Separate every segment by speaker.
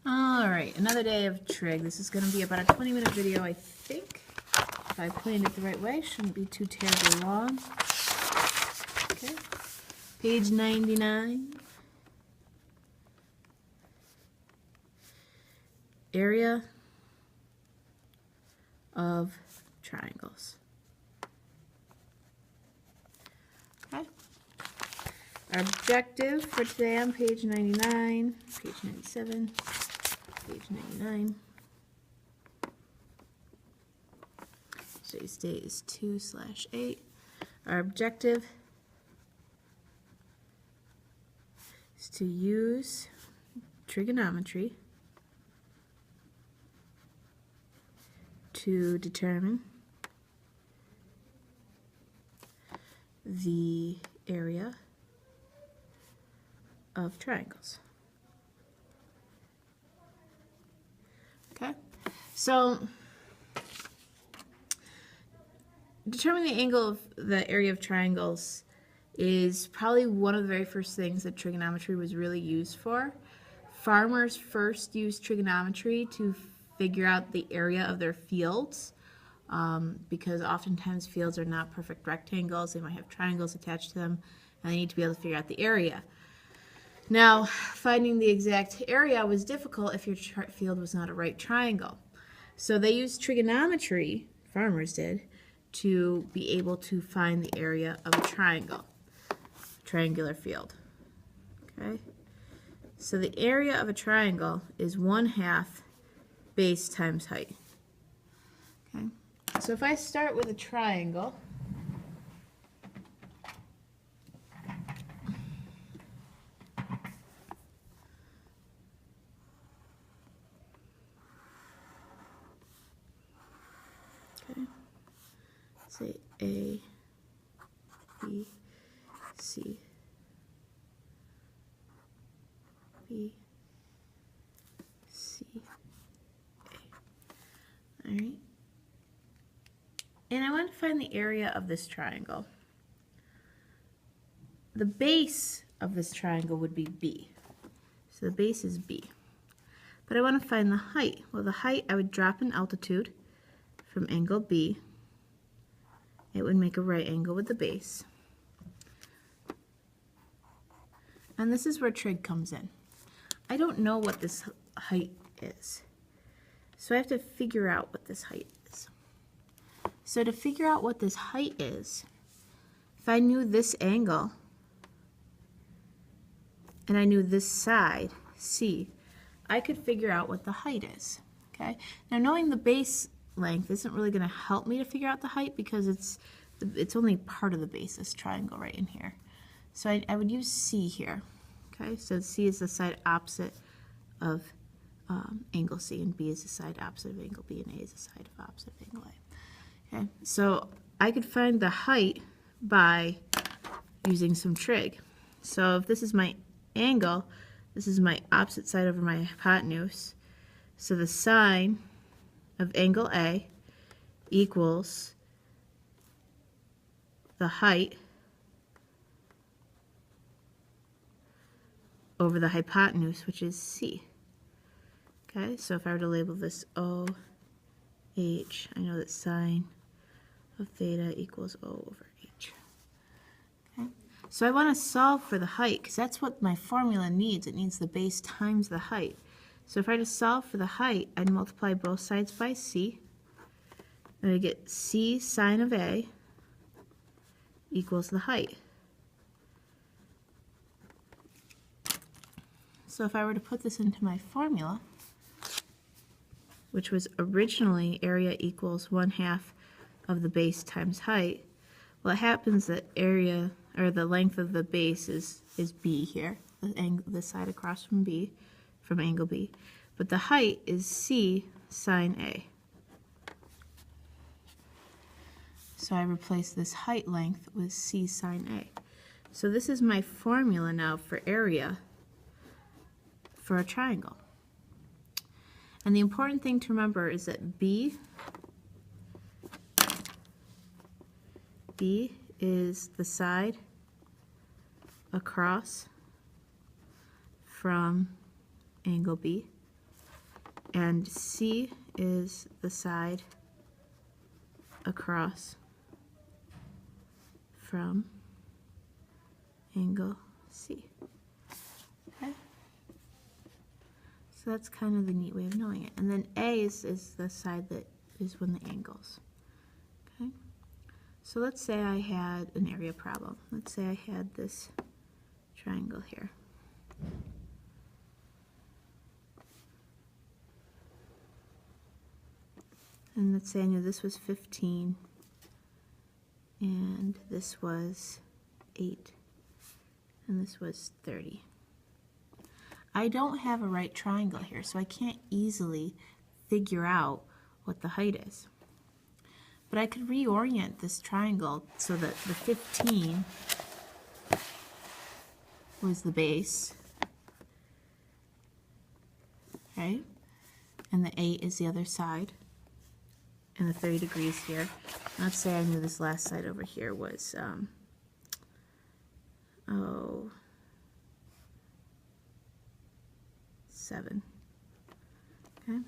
Speaker 1: Alright, another day of trig. This is going to be about a 20-minute video, I think. If I planned it the right way, shouldn't be too terribly long. Okay. Page 99. Area of triangles. Okay. Our objective for today on page 99, page 97, page 99. Today's date is 2/8. Our objective is to use trigonometry to determine the area of triangles. Okay, so determining the angle of the area of triangles is probably one of the very first things that trigonometry was really used for. Farmers first used trigonometry to figure out the area of their fields, because oftentimes fields are not perfect rectangles. They might have triangles attached to them, and they need to be able to figure out the area. Now, finding the exact area was difficult if your field was not a right triangle. So they used trigonometry, farmers did, to be able to find the area of a triangular field. Okay? So the area of a triangle is 1/2 base times height. Okay? So if I start with a triangle, say A, B, C, B, C, A. All right. And I want to find the area of this triangle. The base of this triangle would be B. So the base is B. But I want to find the height. Well, the height, I would drop in altitude from angle B. It would make a right angle with the base. And this is where trig comes in. I don't know what this height is, so I have to figure out what this height is. So to figure out what this height is, if I knew this angle and I knew this side, C, I could figure out what the height is. Okay? Now, knowing the base length isn't really going to help me to figure out the height because it's only part of the base, this triangle right in here. So I would use C here. Okay, so C is the side opposite of angle C, and B is the side opposite of angle B, and A is the side opposite of angle A. Okay, so I could find the height by using some trig. So if this is my angle, this is my opposite side over my hypotenuse. So the sine of angle A equals the height over the hypotenuse, which is C. Okay, so if I were to label this O, H, I know that sine of theta equals O over H. Okay, so I want to solve for the height, because that's what my formula needs. It needs the base times the height. So if I were to solve for the height, I'd multiply both sides by C, and I get C sine of A equals the height. So if I were to put this into my formula, which was originally area equals 1/2 of the base times height, well, it happens that area, or the length of the base is B here, the side across from B, from angle B, but the height is C sine A. So I replace this height length with C sine A. So this is my formula now for area for a triangle. And the important thing to remember is that B is the side across from angle B, and C is the side across from angle C. Okay? So that's kind of the neat way of knowing it. And then A is the side that is when the angles. Okay? So let's say I had an area problem. Let's say I had this triangle here. And let's say I knew this was 15 and this was 8 and this was 30. I don't have a right triangle here, so I can't easily figure out what the height is. But I could reorient this triangle so that the 15 was the base, right? And the 8 is the other side, and the 30 degrees here. Let's say I knew this last side over here was, 7. Okay?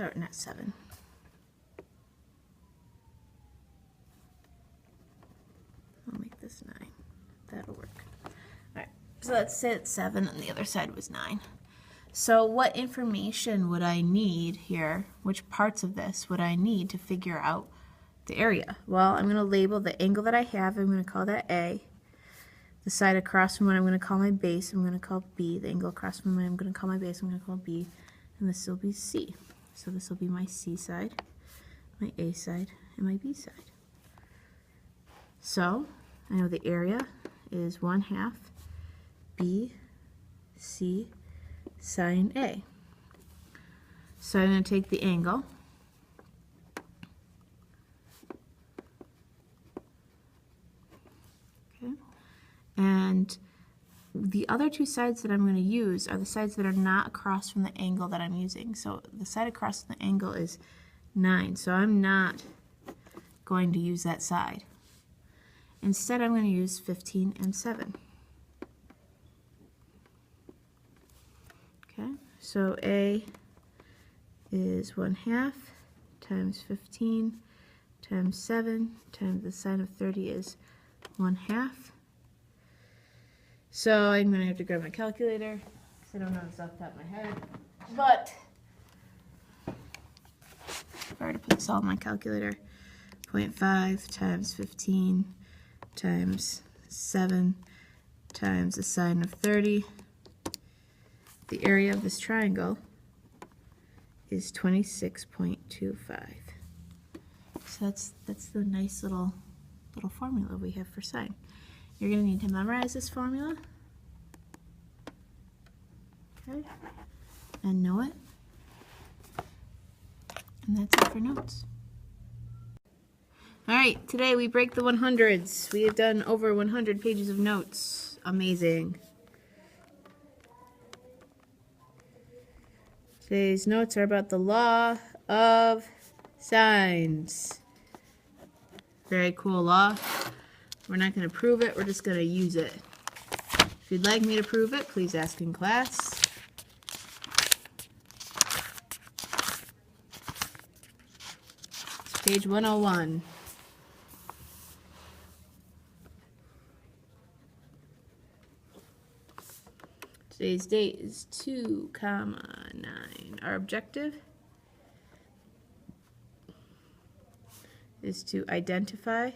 Speaker 1: Or not 7. I'll make this 9. That'll work. Alright, so let's say it's 7 and the other side was 9. So what information would I need here? Which parts of this would I need to figure out the area? Well, I'm going to label the angle that I have. I'm going to call that A. The side across from what I'm going to call my base, I'm going to call B. The angle across from what I'm going to call my base, I'm going to call B. And this will be C. So this will be my C side, my A side, and my B side. So I know the area is 1/2 B, C, sine A. So I'm going to take the angle, okay, and the other two sides that I'm going to use are the sides that are not across from the angle that I'm using. So the side across from the angle is 9, so I'm not going to use that side. Instead, I'm going to use 15 and 7. Okay, so A is 1/2 times 15 times 7 times the sine of 30 is 1/2. So I'm going to have to grab my calculator because I don't know this off the top of my head. But if I were to put this all in my calculator, 0.5 times 15 times 7 times the sine of 30. The area of this triangle is 26.25. So that's the nice little formula we have for sine. You're going to need to memorize this formula, okay, and know it. And that's it for notes. All right, today we break the 100s. We have done over 100 pages of notes. Amazing. Today's notes are about the law of sines. Very cool law. We're not going to prove it, we're just going to use it. If you'd like me to prove it, please ask in class. It's page 101. Today's date is 2,9. Our objective is to identify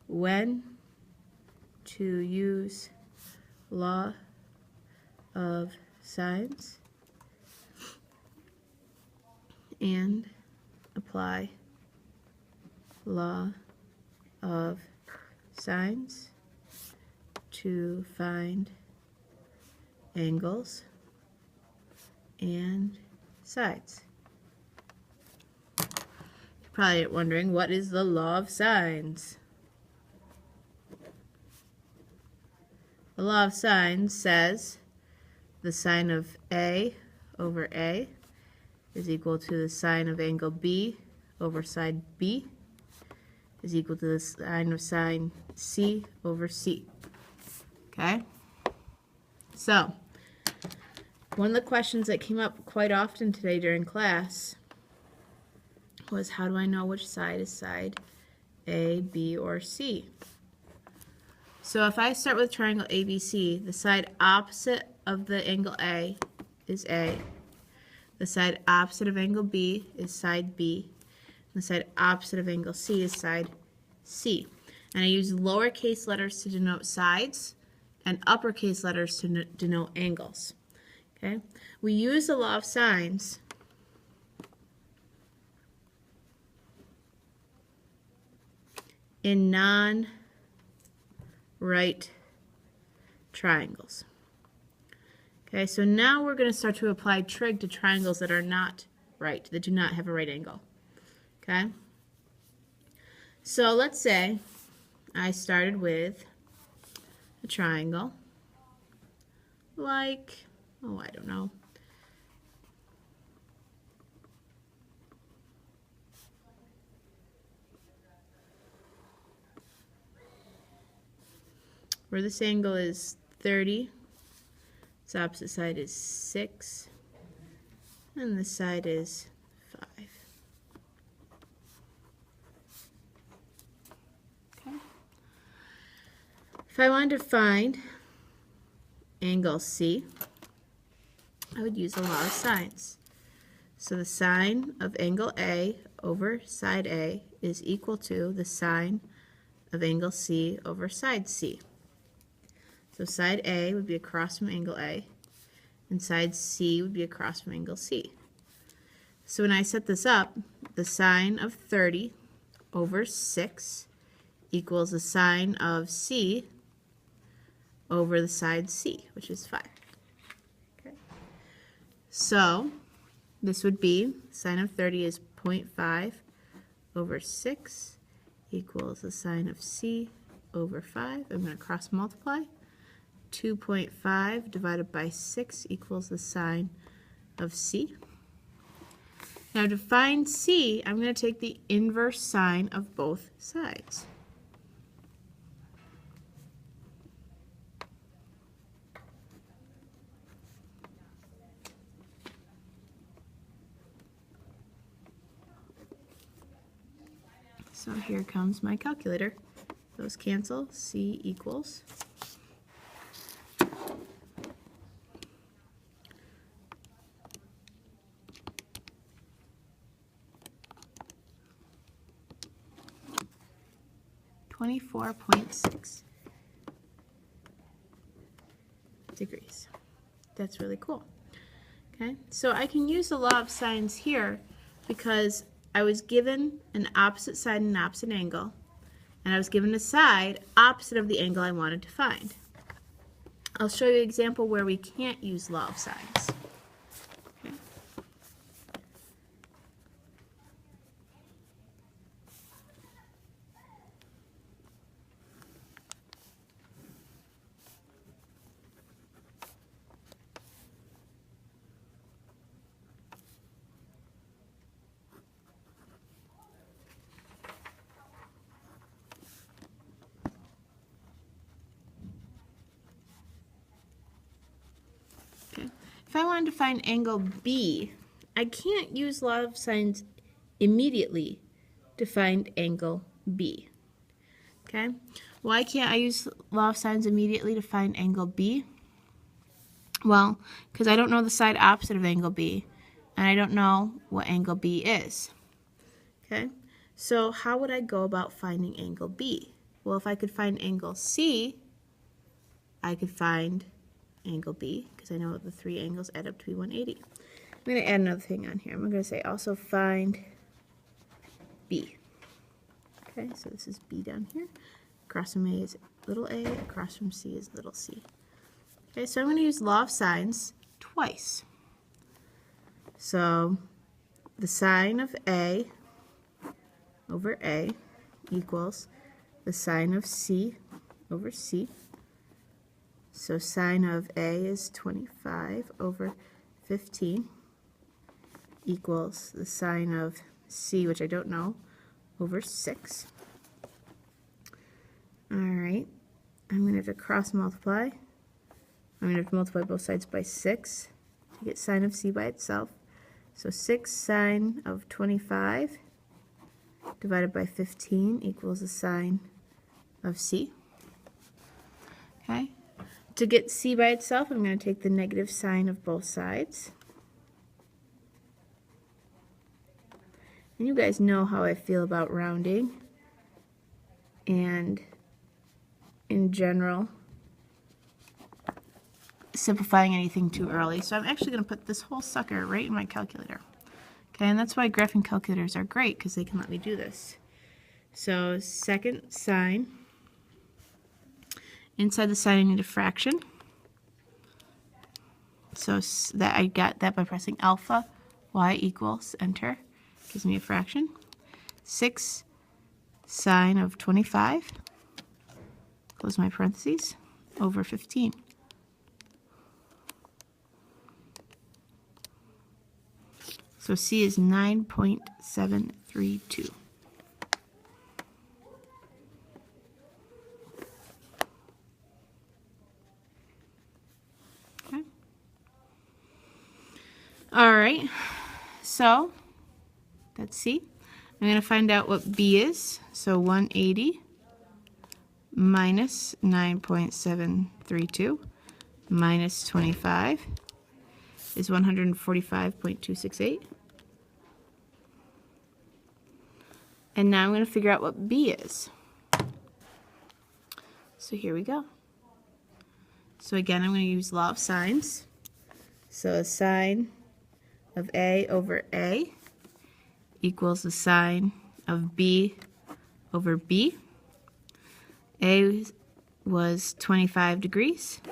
Speaker 1: when to use law of sines and apply law of sines to find angles and sides. You're probably wondering, what is the law of sines? The law of sines says the sine of A over A is equal to the sine of angle B over side B is equal to the sine of sine C over C. Okay? So, One of the questions that came up quite often today during class was, how do I know which side is side A, B, or C? So if I start with triangle ABC, the side opposite of the angle A is A. The side opposite of angle B is side B. And the side opposite of angle C is side C. And I use lowercase letters to denote sides and uppercase letters to denote angles. Okay? We use the law of sines in non-right triangles. Okay, so now we're going to start to apply trig to triangles that are not right, that do not have a right angle. Okay? So let's say I started with a triangle like, oh, I don't know. Where this angle is 30, its opposite side is 6, and this side is 5. Okay. If I wanted to find angle C, I would use the law of sines. So the sine of angle A over side A is equal to the sine of angle C over side C. So side A would be across from angle A, and side C would be across from angle C. So when I set this up, the sine of 30 over 6 equals the sine of C over the side C, which is 5. Okay. So this would be, sine of 30 is 0.5 over 6 equals the sine of C over 5. I'm going to cross multiply. 2.5 divided by 6 equals the sine of C. Now to find C, I'm going to take the inverse sine of both sides. So here comes my calculator. Those cancel. C equals 24.6 degrees. That's really cool. Okay, so I can use the law of sines here because I was given an opposite side and an opposite angle, and I was given a side opposite of the angle I wanted to find. I'll show you an example where we can't use law of sines. Okay. If I wanted to find angle B, I can't use law of sines immediately to find angle B. Okay? Why can't I use law of sines immediately to find angle B? Well, because I don't know the side opposite of angle B, and I don't know what angle B is. Okay? So how would I go about finding angle B? Well, if I could find angle C, I could find angle B, because I know the three angles add up to be 180. I'm going to add another thing on here. I'm going to say also find B. Okay, so this is B down here. Across from A is little a, across from C is little c. Okay, so I'm going to use law of sines twice. So the sine of A over A equals the sine of C over C. So sine of A is 25 over 15 equals the sine of C, which I don't know, over 6. All right, I'm going to have to cross multiply. I'm going to have to multiply both sides by 6 to get sine of c by itself. So 6 sine of 25 divided by 15 equals the sine of c. Okay. To get c by itself, I'm going to take the negative sign of both sides. And you guys know how I feel about rounding. And in general, simplifying anything too early. So I'm actually going to put this whole sucker right in my calculator. Okay, and that's why graphing calculators are great, because they can let me do this. So second sine, inside the sign I need a fraction. So that I got that by pressing alpha, y equals, enter, gives me a fraction. 6 sine of 25, close my parentheses, over 15. So C is 9.732. Okay. All right, so that's C. I'm going to find out what B is. So 180 minus 9.732 minus 25 is 145.268. And now I'm going to figure out what B is. So here we go. So again, I'm going to use law of sines. So a sine of A over A equals the sine of B over B. A was 25 degrees.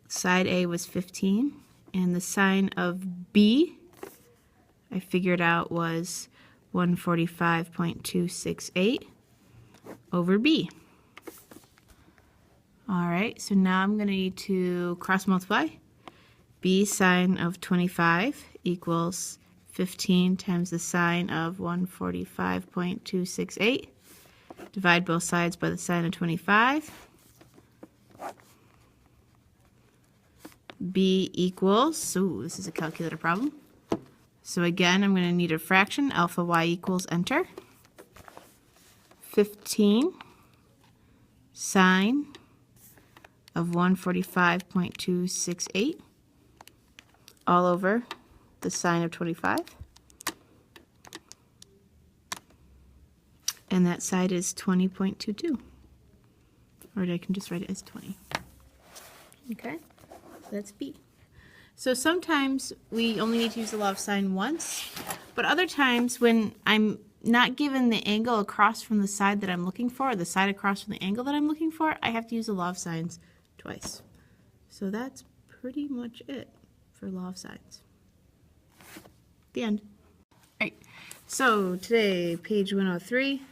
Speaker 1: Side A was 15. And the sine of B, I figured out, was 145.268 over B. All right, so now I'm going to need to cross multiply. B sine of 25 equals 15 times the sine of 145.268. Divide both sides by the sine of 25. B equals, so this is a calculator problem. So again, I'm going to need a fraction, alpha y equals, enter. 15 sine of 145.268 all over the sine of 25. And that side is 20.22. Or I can just write it as 20. Okay, so that's B. So sometimes we only need to use the law of sine once, but other times when I'm not given the angle across from the side that I'm looking for, or the side across from the angle that I'm looking for, I have to use the law of sines twice. So that's pretty much it for law of sines. The end. All right, so today, page 103,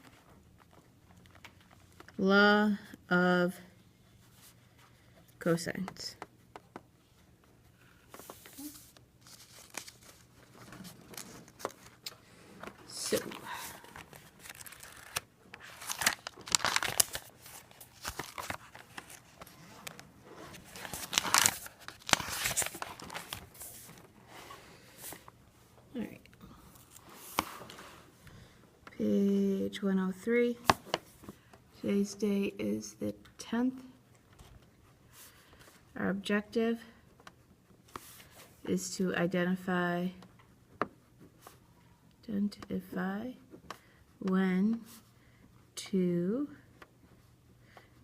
Speaker 1: law of cosines. So, all right, page 103. Today's date is the 10th. Our objective is to identify when to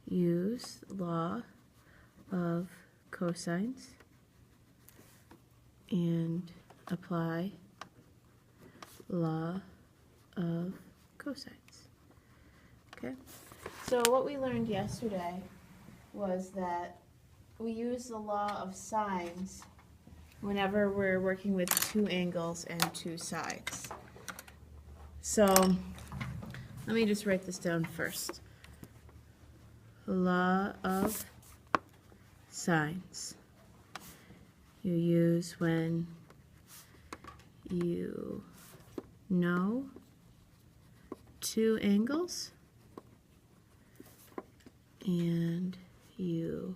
Speaker 1: use law of cosines and apply law of cosines. Okay, so what we learned yesterday was that we use the law of sines whenever we're working with two angles and two sides. So let me just write this down first. Law of sines you use when you know two angles and you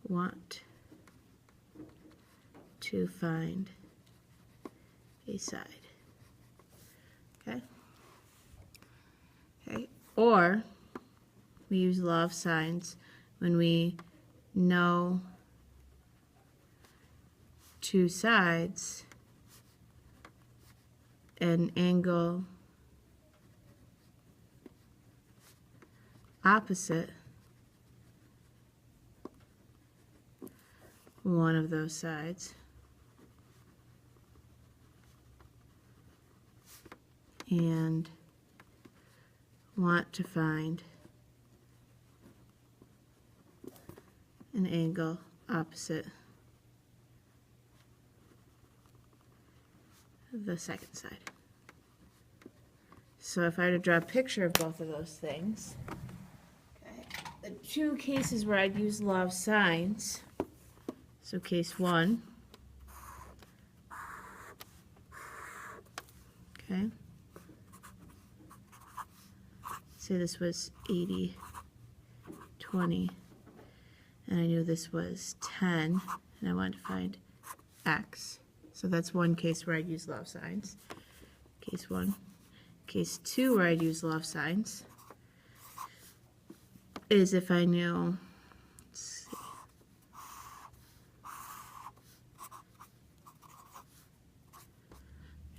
Speaker 1: want to find a side. Okay? Okay. Or we use law of sines when we know two sides and angle opposite one of those sides. And want to find an angle opposite the second side. So if I were to draw a picture of both of those things, okay, the two cases where I'd use law of sines, so case 1, okay, say this was 80, 20, and I knew this was 10, and I wanted to find x. So that's one case where I'd use law of sines. Case 1. Case 2 where I'd use law of sines is if I knew,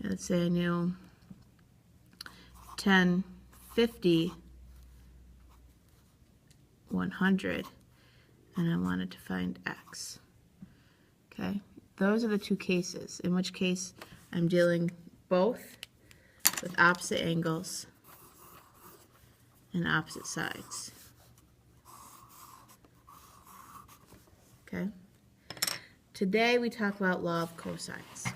Speaker 1: let's say I knew 10, 50, 100, and I wanted to find x. Okay, those are the two cases, in which case I'm dealing both with opposite angles and opposite sides. Okay, today we talk about law of cosines.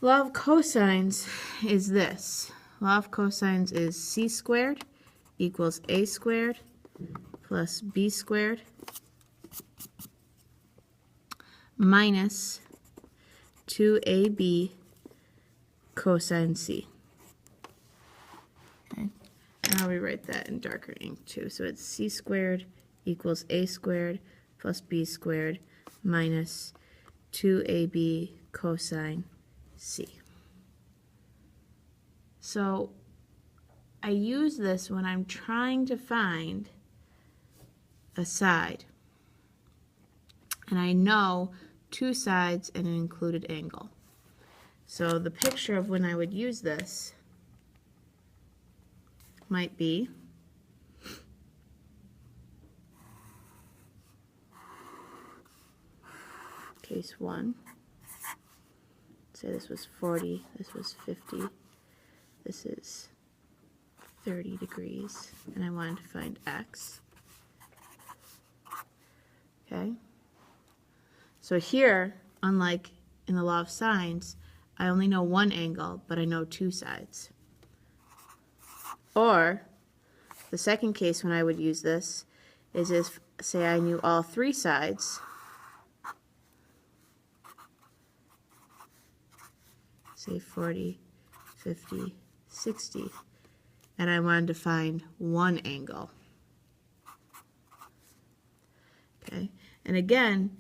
Speaker 1: Law of cosines is this. Law of cosines is c squared equals a squared plus b squared minus 2ab cosine c. Okay, now we write that in darker ink too. So it's c squared equals a squared plus b squared minus 2ab cosine c. So I use this when I'm trying to find a side, and I know two sides and an included angle. So the picture of when I would use this might be case 1. Say this was 40, this was 50, this is 30 degrees, and I wanted to find x. Okay? So here, unlike in the law of sines, I only know one angle, but I know two sides. Or, the second case when I would use this is if, say, I knew all three sides, say 40, 50, 60, and I wanted to find one angle. Okay, and again,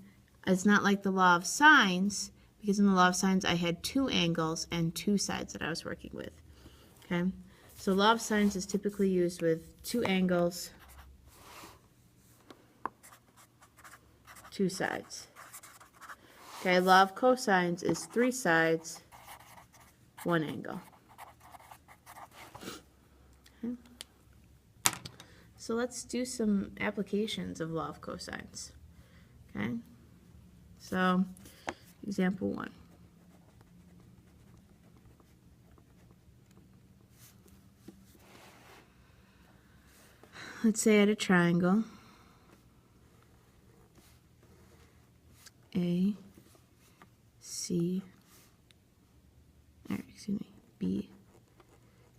Speaker 1: it's not like the law of sines, because in the law of sines I had two angles and two sides that I was working with. Okay, so law of sines is typically used with two angles, two sides. Okay, law of cosines is three sides, one angle. Okay. So let's do some applications of law of cosines. Okay, so example 1. Let's say I had a triangle A, C, or excuse me, B,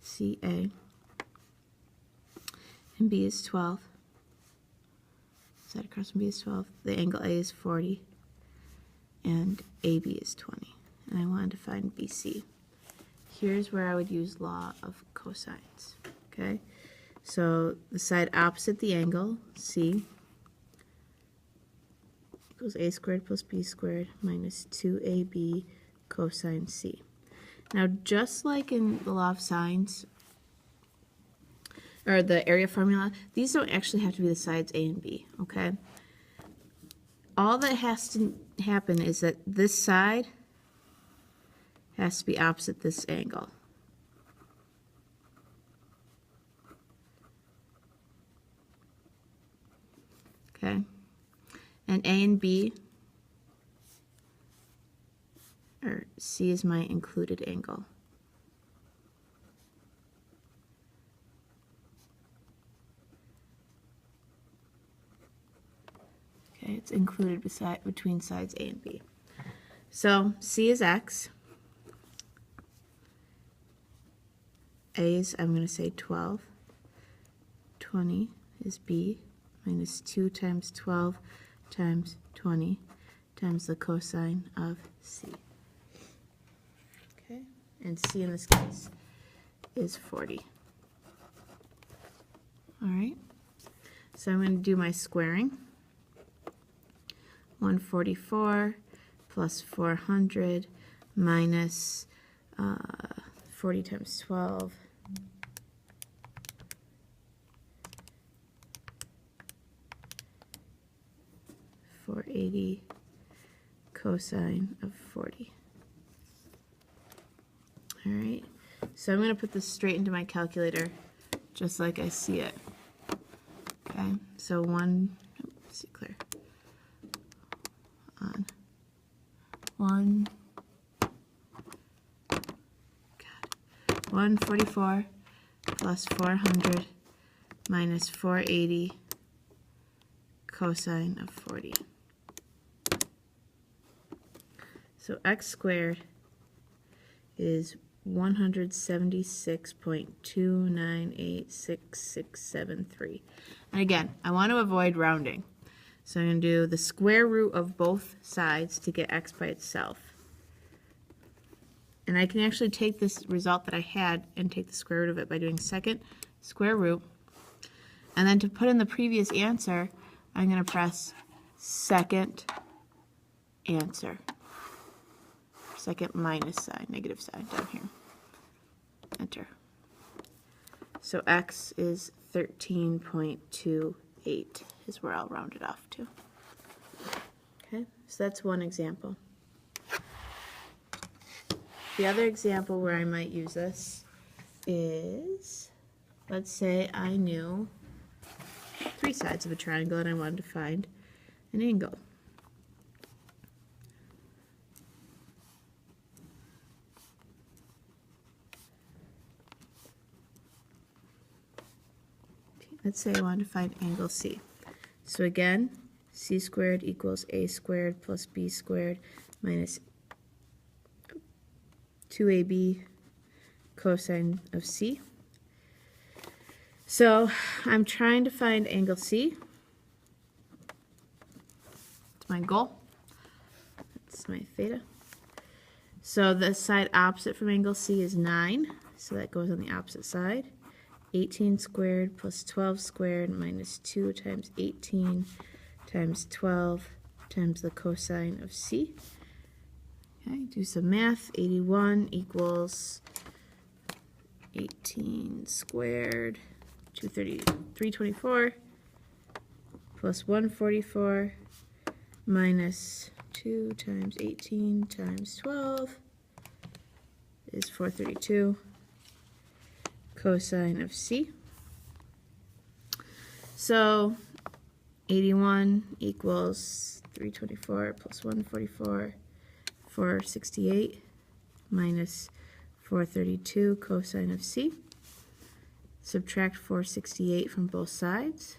Speaker 1: C, A, and B is 12. Side across from B is 12. The angle A is 40, and AB is 20. And I wanted to find BC. here's where I would use law of cosines, okay? So the side opposite the angle, C, equals a squared plus b squared minus 2ab cosine c. Now, just like in the law of sines, or the area formula, these don't actually have to be the sides A and B, okay? All that has to happen is that this side has to be opposite this angle. Okay? And A and B, or C is my included angle. Okay, it's included between sides A and B. So C is X. A is, I'm going to say 12. 20 is B, minus 2 times 12 times 20 times the cosine of C. Okay, and C in this case is 40. All right, so I'm going to do my squaring. 144 plus 400 minus 40 times 12. 480 cosine of 40. All right, so I'm going to put this straight into my calculator just like I see it. Okay, so let's see, clear. 144 plus 400 minus 480 cosine of 40. So x squared is 176.2986673. And again, I want to avoid rounding. So I'm going to do the square root of both sides to get x by itself. And I can actually take this result that I had and take the square root of it by doing second square root. And then to put in the previous answer, I'm going to press second answer. Second minus sign, negative sign down here. Enter. So x is 13.28 is where I'll round it off to. Okay, so that's one example. The other example where I might use this is, let's say I knew 3 sides of a triangle and I wanted to find an angle. Let's say I wanted to find angle C. So again, C squared equals A squared plus B squared minus 2AB cosine of C. So I'm trying to find angle C. That's my goal. That's my theta. So the side opposite from angle C is 9, so that goes on the opposite side. 18 squared plus 12 squared minus 2 times 18 times 12 times the cosine of C. Okay, do some math. 81 equals 18 squared, 324 plus 144 minus 2 times 18 times 12 is 432 cosine of C. So 81 equals 324 plus 144, 468 minus 432 cosine of C. Subtract 468 from both sides.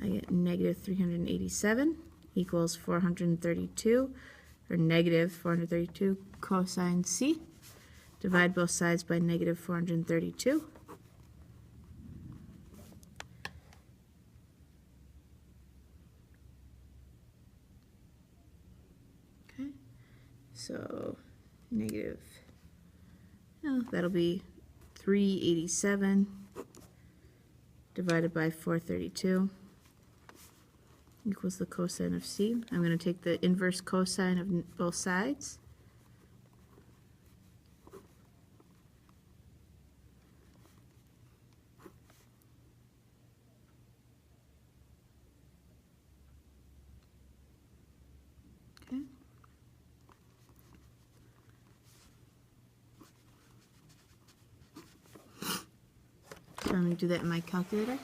Speaker 1: I get negative 387 equals 432, or negative 432 cosine C. Divide both sides by negative 432. Okay, So negative, no, that'll be 387 divided by 432 equals the cosine of C. I'm going to take the inverse cosine of both sides. Okay. So I'm going to do that in my calculator.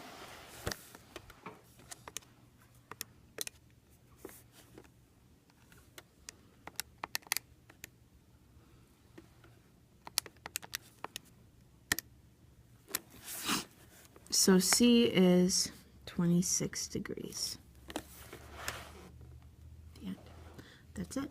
Speaker 1: So C is 26 degrees. The end. That's it.